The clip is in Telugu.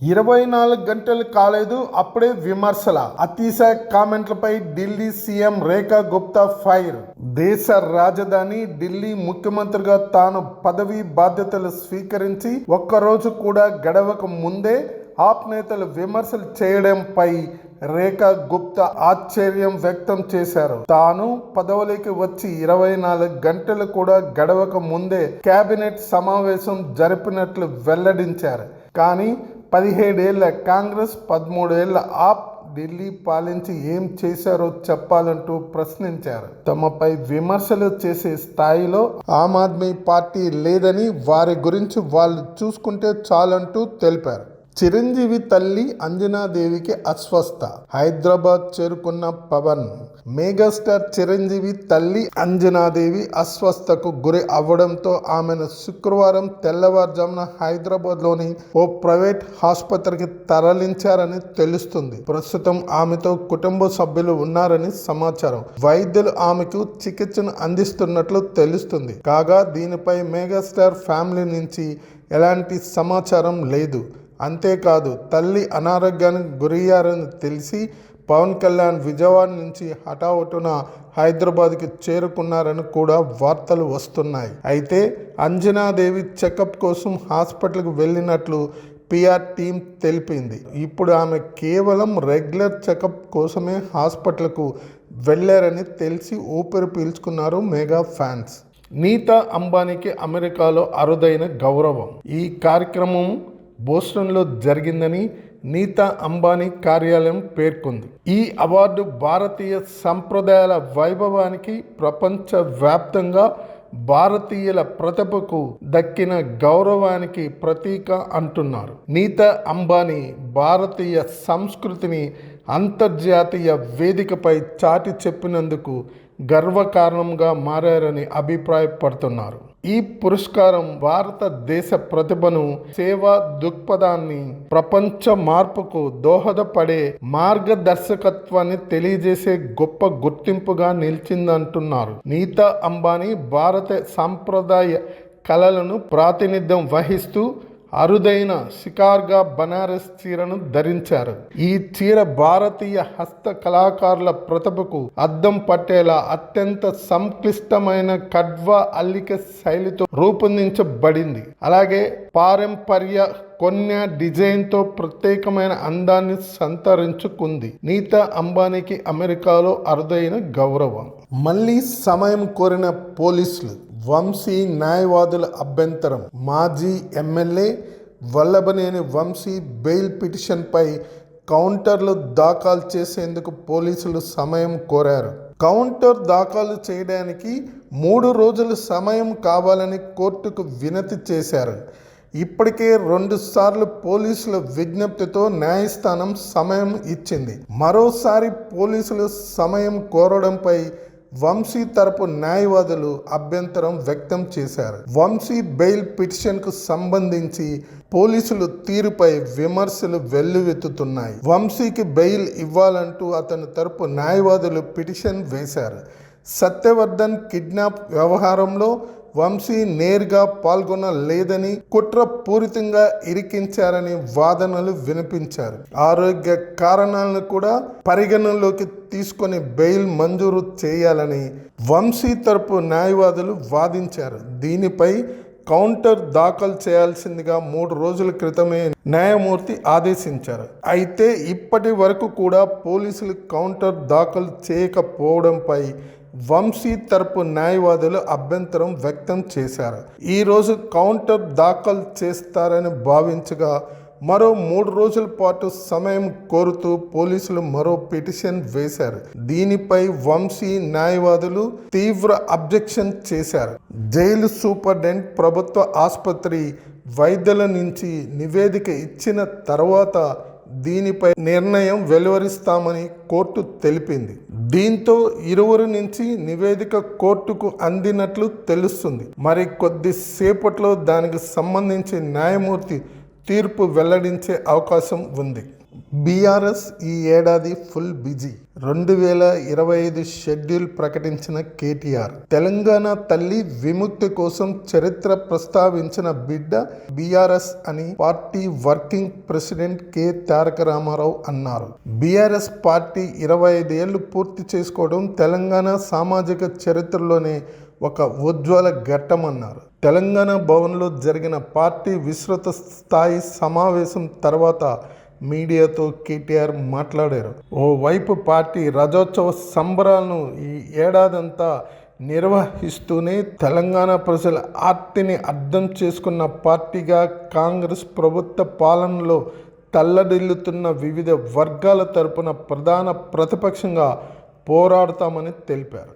24 గంటలు కాలేదు అప్పుడే విమర్శల అతిశయ కామెంట్లపై ఢిల్లీ సీఎం రేఖా గుప్తా ఫైర్. దేశ రాజధాని ఢిల్లీ ముఖ్యమంత్రిగా తాను పదవీ బాధ్యతలు స్వీకరించి ఒక్కరోజు కూడా గడవక ముందే ఆప్ నేతలు విమర్శలు చేయడంపై రేఖా గుప్తా ఆశ్చర్యం వ్యక్తం చేశారు. తాను పదవిలోకి వచ్చి 24 గంటలు కూడా గడవక ముందే కేబినెట్ సమావేశం జరిపినట్లు వెల్లడించారు. కానీ 17 ఏళ్ల కాంగ్రెస్, 13 ఏళ్ల ఆప్ ఢిల్లీ పాలించి ఏం చేశారో చెప్పాలంటూ ప్రశ్నించారు. తమపై విమర్శలు చేసే స్థాయిలో ఆమ్ ఆద్మీ పార్టీ లేదని, వారి గురించి వాళ్ళు చూసుకుంటే చాలంటూ తెలిపారు. చిరంజీవి తల్లి అంజనాదేవికి అస్వస్థ. హైదరాబాద్ చేరుకున్న పవన్. మెగాస్టార్ చిరంజీవి తల్లి అంజనాదేవి అస్వస్థకు గురి అవ్వడంతో ఆమెను శుక్రవారం తెల్లవారుజామున హైదరాబాద్లోని ఓ ప్రైవేట్ ఆసుపత్రికి తరలించారని తెలుస్తుంది. ప్రస్తుతం ఆమెతో కుటుంబ సభ్యులు ఉన్నారని సమాచారం. వైద్యులు ఆమెకు చికిత్సను అందిస్తున్నట్లు తెలుస్తుంది. కాగా దీనిపై మెగాస్టార్ ఫ్యామిలీ నుంచి ఎలాంటి సమాచారం లేదు. అంతేకాదు, తల్లి అనారోగ్యానికి గురయ్యారని తెలిసి పవన్ కళ్యాణ్ విజయవాడ నుంచి హఠావుటున హైదరాబాద్కి చేరుకున్నారని కూడా వార్తలు వస్తున్నాయి. అయితే అంజనాదేవి చెకప్ కోసం హాస్పిటల్కి వెళ్ళినట్లు పిఆర్ టీం తెలిపింది. ఇప్పుడు ఆమె కేవలం రెగ్యులర్ చెకప్ కోసమే హాస్పిటల్కు వెళ్ళారని తెలిసి ఊపిరి పీల్చుకున్నారు మెగా ఫ్యాన్స్. నీతా అంబానీకి అమెరికాలో అరుదైన గౌరవం. ఈ కార్యక్రమం బోస్టన్లో జరిగిందని నీతా అంబానీ కార్యాలయం పేర్కొంది. ఈ అవార్డు భారతీయ సంప్రదాయాల వైభవానికి, ప్రపంచవ్యాప్తంగా భారతీయుల ప్రతిభకు దక్కిన గౌరవానికి ప్రతీక అంటున్నారు. నీతా అంబానీ భారతీయ సంస్కృతిని అంతర్జాతీయ వేదికపై చాటి చెప్పినందుకు గర్వకారణంగా మారారని అభిప్రాయపడుతున్నారు. ఈ పురస్కారం భారతదేశ ప్రతిభను, సేవా దృక్పథాన్ని, ప్రపంచ మార్పుకు దోహదపడే మార్గదర్శకత్వాన్ని తెలియజేసే గొప్ప గుర్తింపుగా నిలిచిందంటున్నారు. నీతా అంబానీ భారత సంప్రదాయ కళలను ప్రాతినిధ్యం వహిస్తూ అరుదైన షికార్గా బనారస్ చీరను ధరించారు. ఈ చీర భారతీయ హస్త కళాకారుల ప్రతిభకు అద్దం పట్టేలా అత్యంత సంక్లిష్టమైన కడ్వా అల్లిక శైలితో రూపొందించబడింది. అలాగే పారంపర్య కొన్య డిజైన్తో ప్రత్యేకమైన అందాన్ని సంతరించుకుంది. నీతా అంబానీకి అమెరికాలో అరుదైన గౌరవం. మళ్ళీ సమయం కోరిన పోలీసులు. వంశీ న్యాయవాదుల అభ్యంతరం. మాజీ ఎమ్మెల్యే వల్లభనేని వంశీ బెయిల్ పిటిషన్పై కౌంటర్లు దాఖలు చేసేందుకు పోలీసులు సమయం కోరారు. కౌంటర్ దాఖలు చేయడానికి 3 రోజులు సమయం కావాలని కోర్టుకు వినతి చేశారు. ఇప్పటికే 2 సార్లు పోలీసుల విజ్ఞప్తితో న్యాయస్థానం సమయం ఇచ్చింది. మరోసారి పోలీసులు సమయం కోరడంపై వంశీ తరపు న్యాయవాదులు అభ్యంతరం వ్యక్తం చేశారు. వంశీ బెయిల్ పిటిషన్కు సంబంధించి పోలీసులు తీరుపై విమర్శలు వెల్లువెత్తుతున్నాయి. వంశీకి బెయిల్ ఇవ్వాలంటూ అతని తరపు న్యాయవాదులు పిటిషన్ వేశారు. సత్యవర్ధన్ కిడ్నాప్ వ్యవహారంలో వంశీ నేరుగా పాల్గొనలేదని, కుట్రపూరితంగా ఇరికించారని వాదనలు వినిపించారు. ఆరోగ్య కారణాలను కూడా పరిగణనలోకి తీసుకొని బెయిల్ మంజూరు చేయాలని వంశీ తరపు న్యాయవాదులు వాదించారు. దీనిపై కౌంటర్ దాఖలు చేయాల్సిందిగా 3 రోజుల క్రితమే న్యాయమూర్తి ఆదేశించారు. అయితే ఇప్పటి వరకు కూడా పోలీసులు కౌంటర్ దాఖలు చేయకపోవడంపై వంశీ తరపు న్యాయవాదులు అభ్యంతరం వ్యక్తం చేశారు. ఈరోజు కౌంటర్ దాఖలు చేస్తారని భావించగా మరో 3 రోజుల పాటు సమయం కోరుతూ పోలీసులు మరో పిటిషన్ వేశారు. దీనిపై వంశీ న్యాయవాదులు తీవ్ర అబ్జెక్షన్ చేశారు. జైలు సూపరింటెండెంట్ ప్రభుత్వ ఆసుపత్రి వైద్యుల నుంచి నివేదిక ఇచ్చిన తర్వాత దీనిపై నిర్ణయం వెలువరిస్తామని కోర్టు తెలిపింది. దీంతో ఇరువురి నుంచి నివేదిక కోర్టుకు అందినట్లు తెలుస్తుంది. మరి కొద్దిసేపట్లో దానికి సంబంధించి న్యాయమూర్తి తీర్పు వెల్లడించే అవకాశం ఉంది. బీఆర్ఎస్ ఈ ఏడాది ఫుల్ బిజీ. 2025 షెడ్యూల్ ప్రకటించిన కేటీఆర్. తెలంగాణ తల్లి విముక్తి కోసం చరిత్ర ప్రస్తావించిన బిడ్డ బీఆర్ఎస్ అని పార్టీ వర్కింగ్ ప్రెసిడెంట్ కె తారక రామారావు అన్నారు. బీఆర్ఎస్ పార్టీ 25 ఏళ్లు పూర్తి చేసుకోవడం తెలంగాణ సామాజిక చరిత్రలోనే ఒక ఉజ్వల ఘట్టమన్నారు. తెలంగాణ భవన్లో జరిగిన పార్టీ విస్తృత స్థాయి సమావేశం తర్వాత మీడియాతో కేటీఆర్ మాట్లాడారు. ఓవైపు పార్టీ రజోత్సవ సంబరాలను ఈ ఏడాదంతా నిర్వహిస్తూనే తెలంగాణ ప్రజల ఆర్తిని అర్థం చేసుకున్న పార్టీగా కాంగ్రెస్ ప్రభుత్వ పాలనలో తల్లడిల్లుతున్న వివిధ వర్గాల తరపున ప్రధాన ప్రతిపక్షంగా పోరాడతామని తెలిపారు.